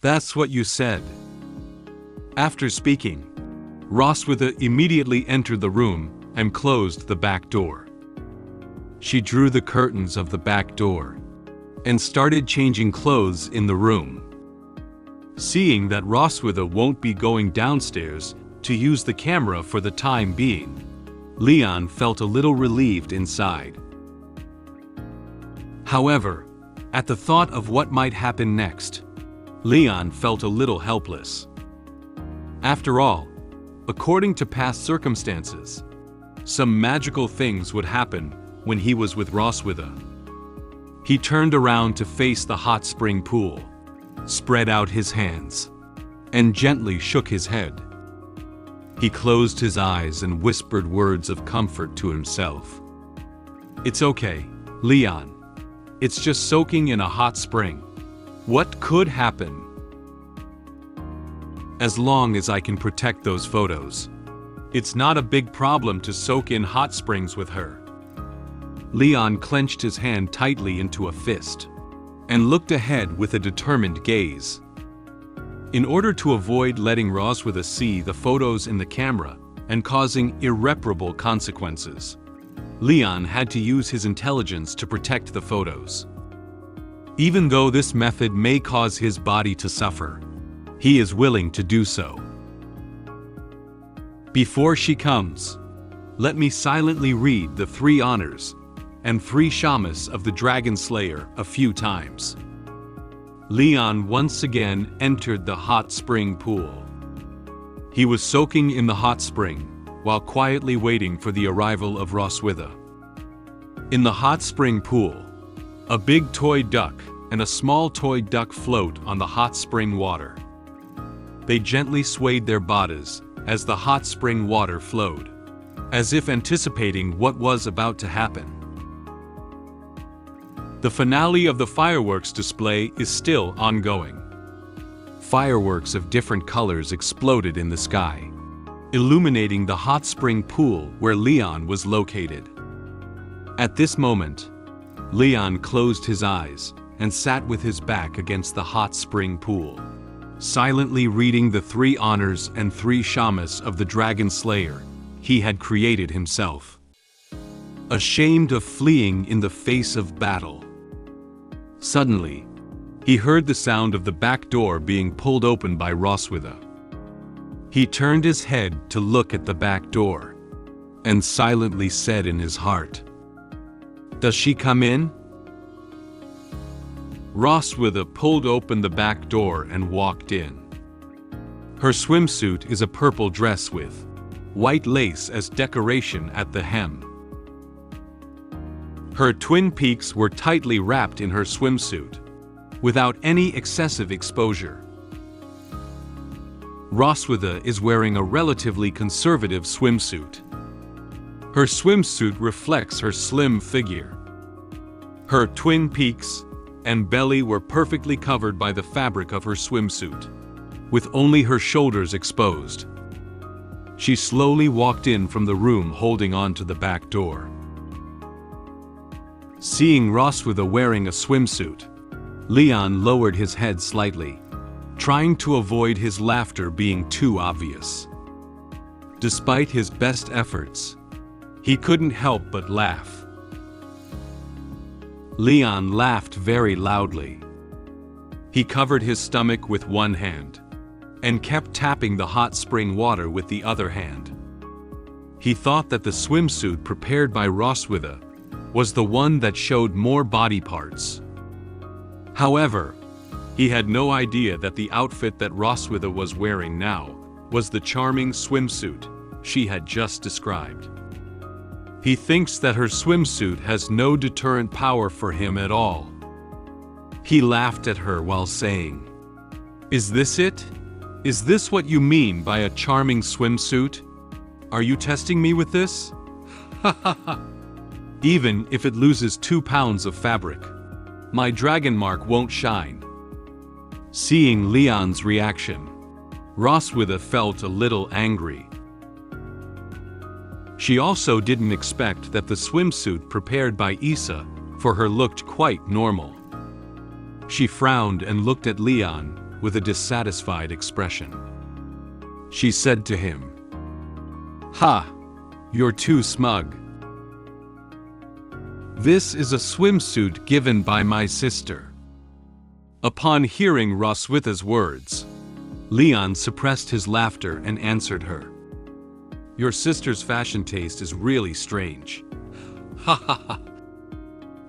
That's what you said. After speaking, Roswida immediately entered the room and closed the back door. She drew the curtains of the back door and started changing clothes in the room. Seeing that Roswida won't be going downstairs to use the camera for the time being, Leon felt a little relieved inside. However, at the thought of what might happen next, Leon felt a little helpless. After all, according to past circumstances, some magical things would happen when he was with Roswida. He turned around to face the hot spring pool, spread out his hands, and gently shook his head. He closed his eyes and whispered words of comfort to himself. "It's okay, Leon. It's just soaking in a hot spring. What could happen? As long as I can protect those photos, it's not a big problem to soak in hot springs with her." Leon clenched his hand tightly into a fist and looked ahead with a determined gaze. In order to avoid letting Roswida see the photos in the camera and causing irreparable consequences, Leon had to use his intelligence to protect the photos. Even though this method may cause his body to suffer, he is willing to do so. Before she comes, let me silently read the 3 honors and 3 shamas of the Dragon Slayer a few times. Leon once again entered the hot spring pool. He was soaking in the hot spring while quietly waiting for the arrival of Roswida. In the hot spring pool, a big toy duck and a small toy duck float on the hot spring water. They gently swayed their bodies as the hot spring water flowed, as if anticipating what was about to happen. The finale of the fireworks display is still ongoing. Fireworks of different colors exploded in the sky, illuminating the hot spring pool where Leon was located. At this moment, Leon closed his eyes and sat with his back against the hot spring pool, silently reading the 3 honors and 3 shamas of the Dragon Slayer he had created himself. Ashamed of fleeing in the face of battle, suddenly, he heard the sound of the back door being pulled open by Roswida. He turned his head to look at the back door and silently said in his heart, "Does she come in?" Roswida pulled open the back door and walked in. Her swimsuit is a purple dress with white lace as decoration at the hem. Her twin peaks were tightly wrapped in her swimsuit, without any excessive exposure. Roswida is wearing a relatively conservative swimsuit. Her swimsuit reflects her slim figure. Her twin peaks and belly were perfectly covered by the fabric of her swimsuit, with only her shoulders exposed. She slowly walked in from the room holding on to the back door. Seeing Roswida wearing a swimsuit, Leon lowered his head slightly, trying to avoid his laughter being too obvious. Despite his best efforts, he couldn't help but laugh. Leon laughed very loudly. He covered his stomach with one hand and kept tapping the hot spring water with the other hand. He thought that the swimsuit prepared by Roswida was the one that showed more body parts. However, he had no idea that the outfit that Roswida was wearing now was the charming swimsuit she had just described. He thinks that her swimsuit has no deterrent power for him at all. He laughed at her while saying, "Is this it? Is this what you mean by a charming swimsuit? Are you testing me with this? Ha ha ha. Even if it loses 2 pounds of fabric, my dragon mark won't shine." Seeing Leon's reaction, Roswida felt a little angry. She also didn't expect that the swimsuit prepared by Issa for her looked quite normal. She frowned and looked at Leon with a dissatisfied expression. She said to him, "Ha! You're too smug. This is a swimsuit given by my sister." Upon hearing Roswitha's words, Leon suppressed his laughter and answered her, "Your sister's fashion taste is really strange. Ha ha ha."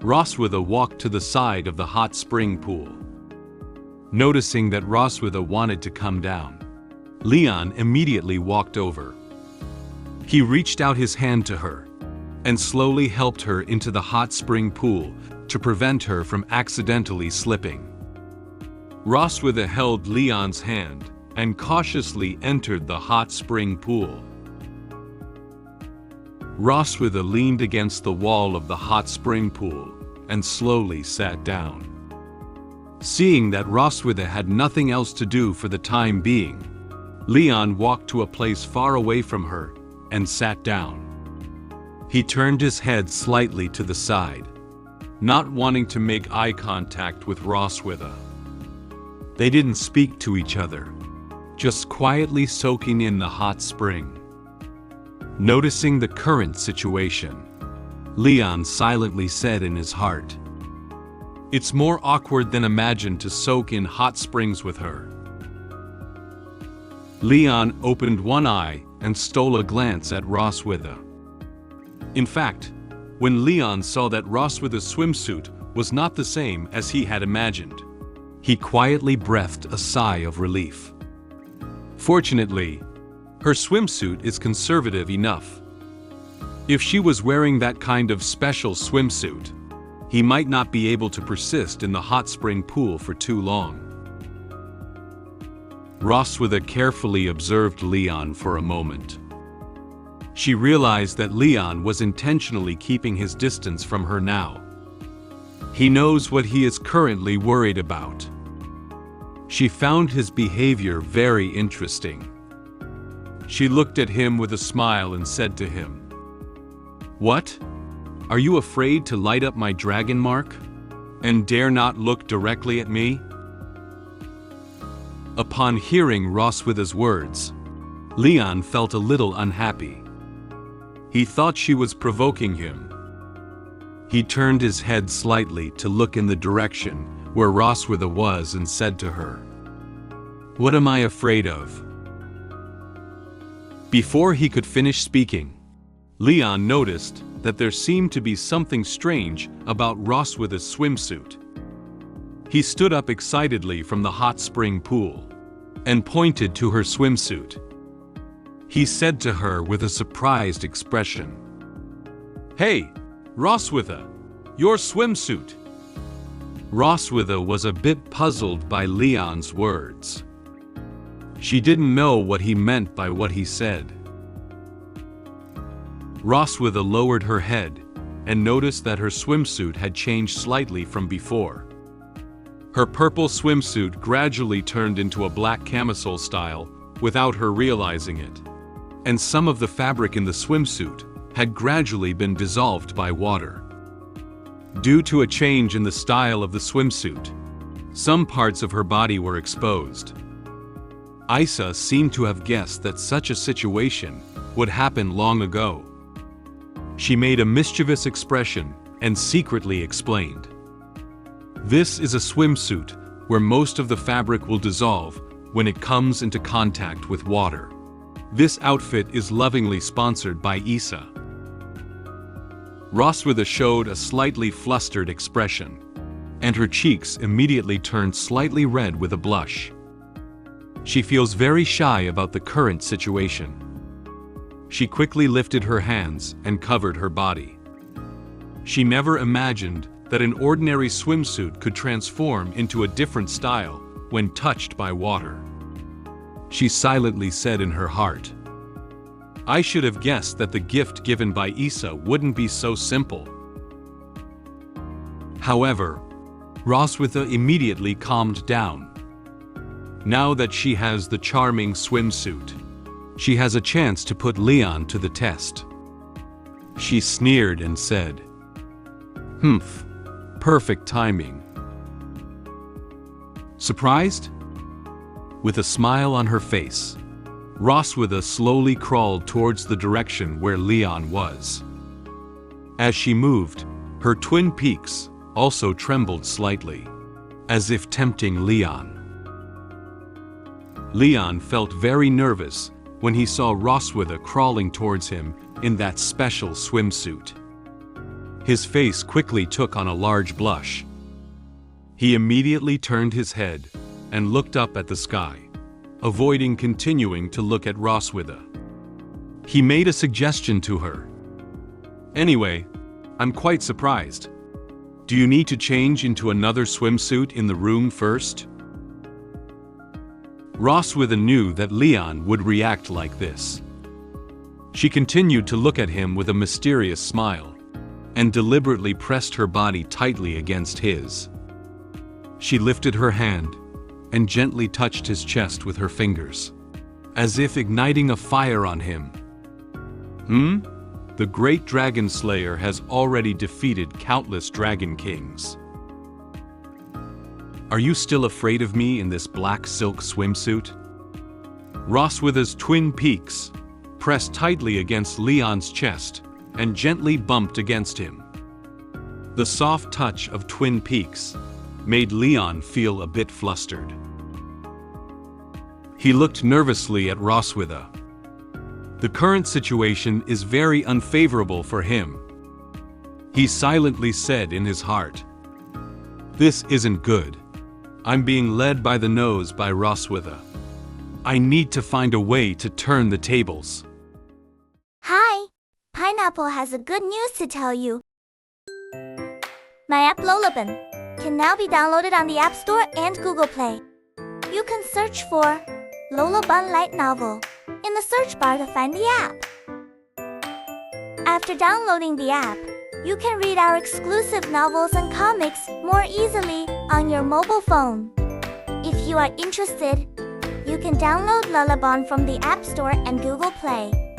Roswitha walked to the side of the hot spring pool. Noticing that Roswitha wanted to come down, Leon immediately walked over. He reached out his hand to her and slowly helped her into the hot spring pool to prevent her from accidentally slipping. Roswitha held Leon's hand and cautiously entered the hot spring pool. Roswitha leaned against the wall of the hot spring pool and slowly sat down. Seeing that Roswitha had nothing else to do for the time being, Leon walked to a place far away from her and sat down. He turned his head slightly to the side, not wanting to make eye contact with Roswitha. They didn't speak to each other, just quietly soaking in the hot spring. Noticing the current situation, Leon silently said in his heart, "It's more awkward than imagined to soak in hot springs with her." Leon opened one eye and stole a glance at Roswitha. In fact, when Leon saw that Roswitha's swimsuit was not the same as he had imagined, he quietly breathed a sigh of relief. Fortunately, her swimsuit is conservative enough. If she was wearing that kind of special swimsuit, he might not be able to persist in the hot spring pool for too long. Roswitha carefully observed Leon for a moment. She realized that Leon was intentionally keeping his distance from her now. He knows what he is currently worried about. She found his behavior very interesting. She looked at him with a smile and said to him, "What? Are you afraid to light up my dragon mark and dare not look directly at me?" Upon hearing Roswitha's words, Leon felt a little unhappy. He thought she was provoking him. He turned his head slightly to look in the direction where Roswitha was and said to her, "What am I afraid of?" Before he could finish speaking, Leon noticed that there seemed to be something strange about Roswitha's swimsuit. He stood up excitedly from the hot spring pool and pointed to her swimsuit. He said to her with a surprised expression, "Hey, Roswitha, your swimsuit." Roswitha was a bit puzzled by Leon's words. She didn't know what he meant by what he said. Roswitha lowered her head and noticed that her swimsuit had changed slightly from before. Her purple swimsuit gradually turned into a black camisole style without her realizing it, and some of the fabric in the swimsuit had gradually been dissolved by water. Due to a change in the style of the swimsuit, some parts of her body were exposed. Isa seemed to have guessed that such a situation would happen long ago. She made a mischievous expression and secretly explained, "This is a swimsuit where most of the fabric will dissolve when it comes into contact with water. This outfit is lovingly sponsored by Isa." Roswitha showed a slightly flustered expression, and her cheeks immediately turned slightly red with a blush. She feels very shy about the current situation. She quickly lifted her hands and covered her body. She never imagined that an ordinary swimsuit could transform into a different style when touched by water. She silently said in her heart, "I should have guessed that the gift given by Isa wouldn't be so simple." However, Roswitha immediately calmed down. Now that she has the charming swimsuit, she has a chance to put Leon to the test. She sneered and said, "Perfect timing." Surprised? with a smile on her face. Roswida slowly crawled towards the direction where Leon was. As she moved, her twin peaks also trembled slightly, as if tempting Leon. Leon felt very nervous when he saw Roswida crawling towards him in that special swimsuit. His face quickly took on a large blush. He immediately turned his head and looked up at the sky, avoiding continuing to look at Roswida. He made a suggestion to her. "Anyway, I'm quite surprised. Do you need to change into another swimsuit in the room first?" Roswida knew that Leon would react like this. She continued to look at him with a mysterious smile, and deliberately pressed her body tightly against his. She lifted her hand and gently touched his chest with her fingers, as if igniting a fire on him. The great dragon slayer has already defeated countless dragon kings. Are you still afraid of me in this black silk swimsuit? Roswida's twin peaks pressed tightly against Leon's chest and gently bumped against him. The soft touch of twin peaks made Leon feel a bit flustered. He looked nervously at Roswida. The current situation is very unfavorable for him. He silently said in his heart, "This isn't good. I'm being led by the nose by Roswida. I need to find a way to turn the tables." Hi, Pineapple has a good news to tell you. My app Lullaby can now be downloaded on the App Store and Google Play. You can search for Lullaby Light Novel in the search bar to find the app. After downloading the app, you can read our exclusive novels and comics more easily on your mobile phone. If you are interested, you can download Lullaby from the App Store and Google Play.